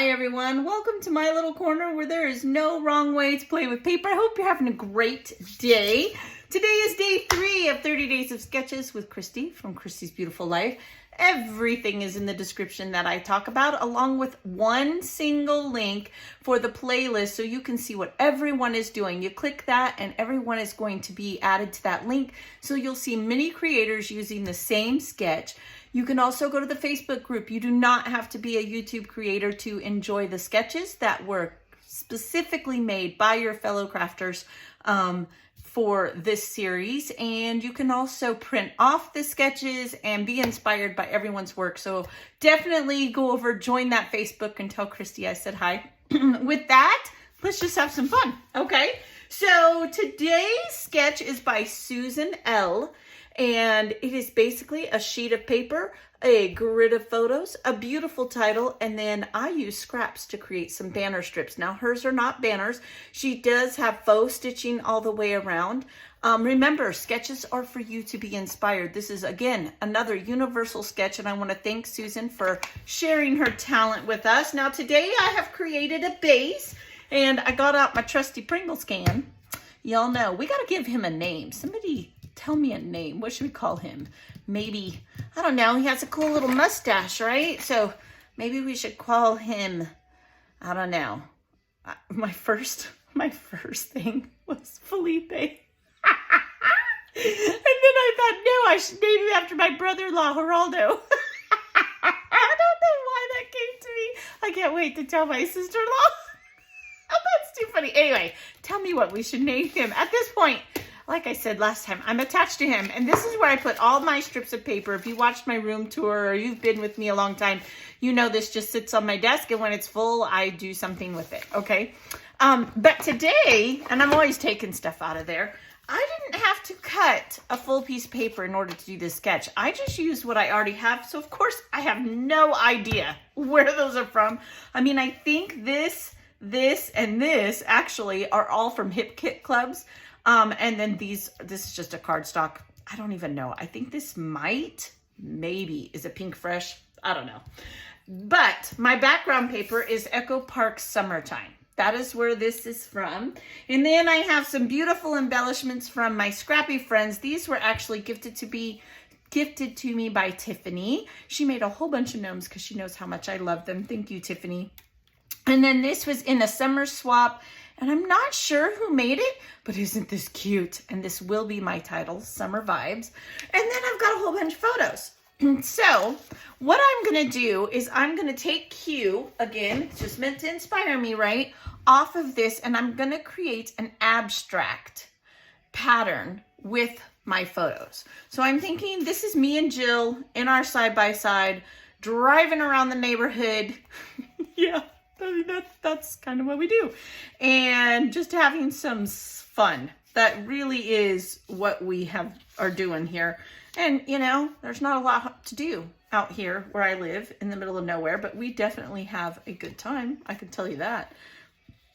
Hi everyone, welcome to my little corner where there is no wrong way to play with paper. I hope you're having a great day. Today is day 3 of 30 Days of Sketches with Christy from Christy's Beautiful Life. Everything is in the description that I talk about, along with one single link for the playlist so you can see what everyone is doing. You click that and everyone is going to be added to that link, so you'll see many creators using the same sketch. You can also go to the Facebook group. You do not have to be a YouTube creator to enjoy the sketches that were specifically made by your fellow crafters for this series. And you can also print off the sketches and be inspired by everyone's work. So definitely go over, join that Facebook, and tell Christy I said hi. With that, let's just have some fun, okay? So today's sketch is by Susan L. And it is basically a sheet of paper, a grid of photos, a beautiful title, and then I use scraps to create some banner strips. Now, hers are not banners. She does have faux stitching all the way around. Remember, sketches are for you to be inspired. This is, again, another universal sketch, and I want to thank Susan for sharing her talent with us. Now, today I have created a base, and I got out my trusty Pringles can. Y'all know, we got to give him a name. Somebody tell me a name. What should we call him? Maybe, I don't know. He has a cool little mustache, right? So maybe we should call him, I don't know. My first thing was Felipe. And then I thought, no, I should name him after my brother-in-law, Geraldo. I don't know why that came to me. I can't wait to tell my sister-in-law. Oh, that's too funny. Anyway, tell me what we should name him. At this point, like I said last time, I'm attached to him, and this is where I put all my strips of paper. If you watched my room tour or you've been with me a long time, you know this just sits on my desk, and when it's full, I do something with it, okay? But today, and I'm always taking stuff out of there, I didn't have to cut a full piece of paper in order to do this sketch. I just used what I already have, so of course, I have no idea where those are from. I mean, I think this, and this actually are all from Hip Kit Clubs. And then this is just a cardstock. I don't even know. I think this maybe is a Pink Fresh. I don't know. But my background paper is Echo Park Summertime. That is where this is from. And then I have some beautiful embellishments from my scrappy friends. These were actually gifted to me by Tiffany. She made a whole bunch of gnomes because she knows how much I love them. Thank you, Tiffany. And then this was in a summer swap. And I'm not sure who made it, but isn't this cute? And this will be my title, Summer Vibes. And then I've got a whole bunch of photos. So what I'm going to do is I'm going to take Q, again, it's just meant to inspire me, right, off of this, and I'm going to create an abstract pattern with my photos. So I'm thinking this is me and Jill in our side-by-side, driving around the neighborhood. Yeah. I mean, that's kind of what we do. And just having some fun. That really is what we are doing here. And, you know, there's not a lot to do out here where I live in the middle of nowhere, but we definitely have a good time. I can tell you that.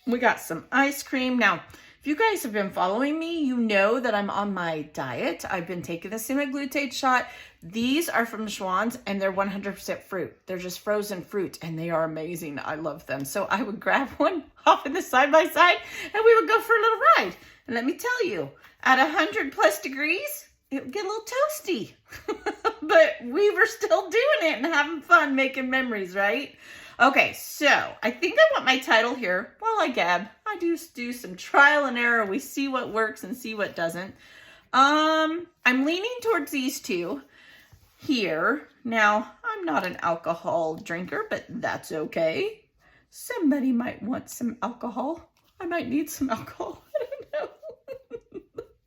We got some ice cream. Now, if you guys have been following me, you know that I'm on my diet. I've been taking the semaglutide shot. These are from Schwann's, and they're 100% fruit. They're just frozen fruit, and they are amazing. I love them. So I would grab one off in the side-by-side, and we would go for a little ride. And let me tell you, at 100+ degrees, it would get a little toasty. But we were still doing it and having fun, making memories, right? Okay, so I think I want my title here. While I gab, I do some trial and error. We see what works and see what doesn't. I'm leaning towards these two here. Now, I'm not an alcohol drinker, but that's okay. Somebody might want some alcohol. I might need some alcohol. I don't know.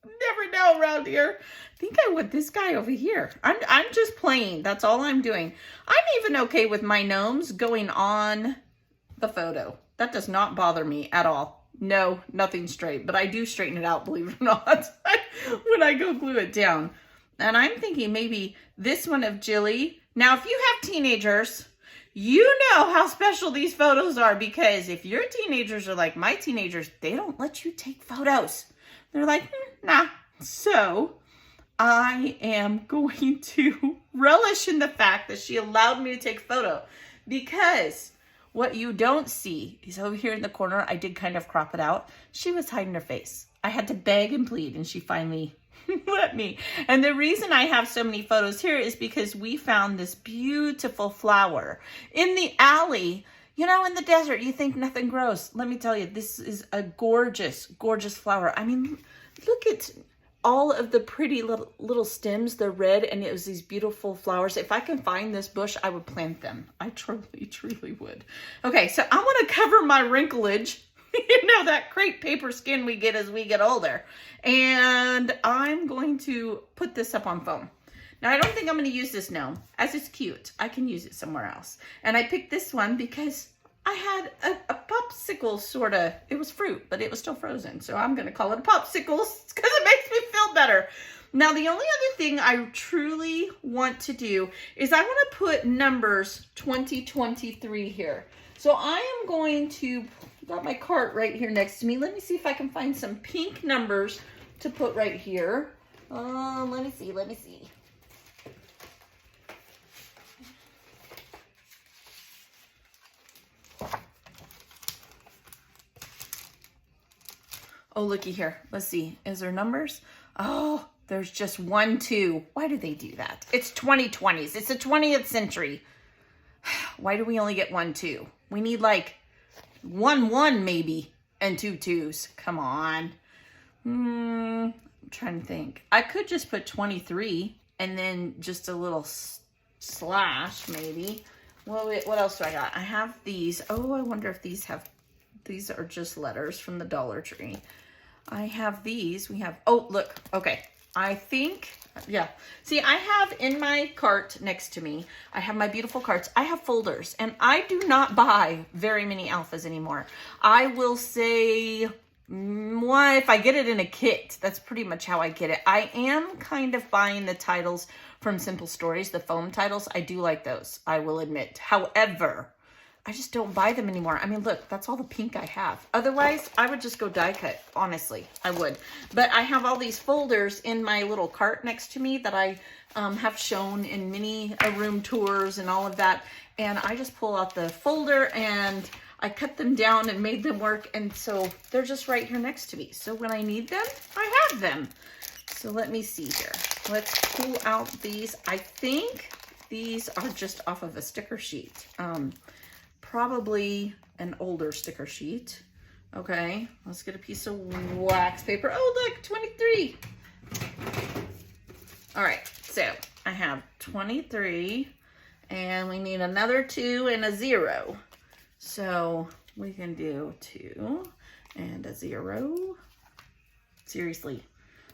Never know around here. I think I want this guy over here. I'm just playing. That's all I'm doing. I'm even okay with my gnomes going on the photo. That does not bother me at all. No, nothing straight. But I do straighten it out, believe it or not, when I go glue it down. And I'm thinking maybe this one of Jilly. Now, if you have teenagers, you know how special these photos are, because if your teenagers are like my teenagers, they don't let you take photos. They're like, nah. So I am going to relish in the fact that she allowed me to take a photo, because What you don't see is over here in the corner, I did kind of crop it out. She was hiding her face. I had to beg and plead, and she finally let me. And the reason I have so many photos here is because we found this beautiful flower in the alley. You know, in the desert, you think nothing grows. Let me tell you, this is a gorgeous, gorgeous flower. I mean, look at all of the pretty little stems. They're red, and it was these beautiful flowers. If I can find this bush, I would plant them. I truly, truly would. Okay, so I want to cover my wrinklage. You know, that crepe paper skin we get as we get older. And I'm going to put this up on foam. Now, I don't think I'm going to use this gnome, as it's cute. I can use it somewhere else. And I picked this one because I had a popsicle, sort of. It was fruit, but it was still frozen. So I'm going to call it a popsicle because it makes me feel better. Now, the only other thing I truly want to do is I want to put numbers 2023 here. So I am going to, got my cart right here next to me. Let me see if I can find some pink numbers to put right here. Let me see. Oh, looky here. Let's see. Is there numbers? Oh, there's just 1, 2. Why do they do that? It's 2020s. It's the 20th century. Why do we only get 1, 2? We need like 1, 1 maybe, and 2 2s. Come on. I'm trying to think. I could just put 23 and then just a little slash maybe. Well, what else do I got? I have these. Oh, I wonder if these are just letters from the Dollar Tree. I have these. We have, oh, look. Okay. I think, yeah. See, I have in my cart next to me, I have my beautiful carts. I have folders, and I do not buy very many alphas anymore. I will say, if I get it in a kit, that's pretty much how I get it. I am kind of buying the titles from Simple Stories, the foam titles. I do like those, I will admit. However, I just don't buy them anymore. I mean, look, that's all the pink I have. Otherwise, I would just go die cut. Honestly, I would. But I have all these folders in my little cart next to me that I have shown in many room tours and all of that. And I just pull out the folder and I cut them down and made them work. And so they're just right here next to me. So when I need them, I have them. So let me see here. Let's pull out these. I think these are just off of a sticker sheet. Probably an older sticker sheet. Okay, let's get a piece of wax paper. Oh, look, 23. All right, so I have 23, and we need another 2 and a 0. So we can do 2 and a 0. Seriously,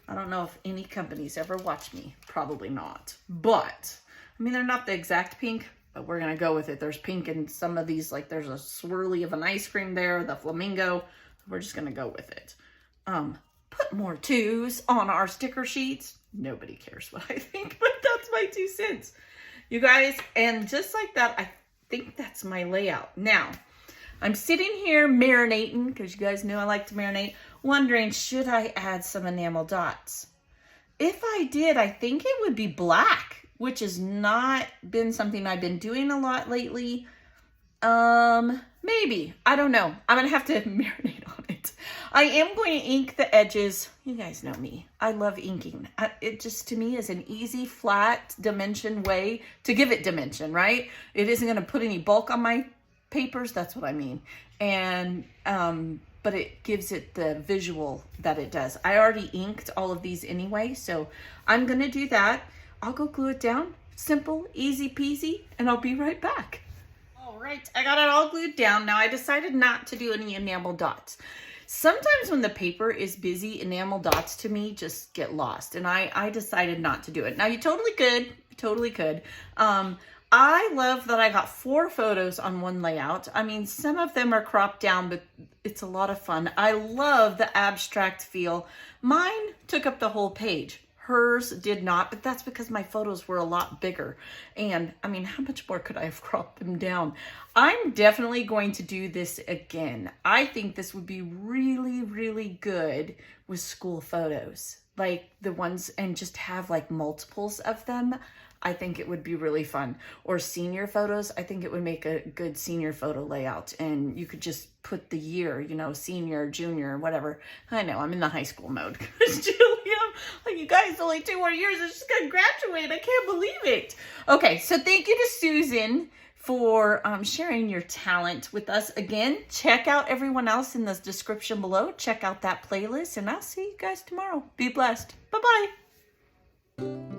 I don't know if any companies ever watch me. Probably not. But, I mean, they're not the exact pink, but we're going to go with it. There's pink in some of these, like there's a swirly of an ice cream there, the flamingo. We're just going to go with it. Put more 2s on our sticker sheets. Nobody cares what I think, but that's my 2 cents. You guys, and just like that, I think that's my layout. Now, I'm sitting here marinating, because you guys know I like to marinate, wondering, should I add some enamel dots? If I did, I think it would be black, which has not been something I've been doing a lot lately. Maybe. I don't know. I'm going to have to marinate on it. I am going to ink the edges. You guys know me. I love inking. It just, to me, is an easy, flat dimension way to give it dimension, right? It isn't going to put any bulk on my papers. That's what I mean. And, but it gives it the visual that it does. I already inked all of these anyway, so I'm going to do that. I'll go glue it down. Simple, easy peasy, and I'll be right back. All right, I got it all glued down. Now I decided not to do any enamel dots. Sometimes when the paper is busy, enamel dots to me just get lost, and I decided not to do it. Now you totally could. I love that I got 4 photos on one layout. I mean, some of them are cropped down, but it's a lot of fun. I love the abstract feel. Mine took up the whole page. Hers did not, but that's because my photos were a lot bigger. And I mean, how much more could I have cropped them down? I'm definitely going to do this again. I think this would be really, really good with school photos. Like the ones, and just have like multiples of them. I think it would be really fun. Or senior photos, I think it would make a good senior photo layout. And you could just put the year, you know, senior, junior, whatever. I know, I'm in the high school mode. Because Julia, like, you guys, only 2 more years, I'm just going to graduate. I can't believe it. Okay, so thank you to Susan for sharing your talent with us. Again, check out everyone else in the description below. Check out that playlist, and I'll see you guys tomorrow. Be blessed. Bye-bye.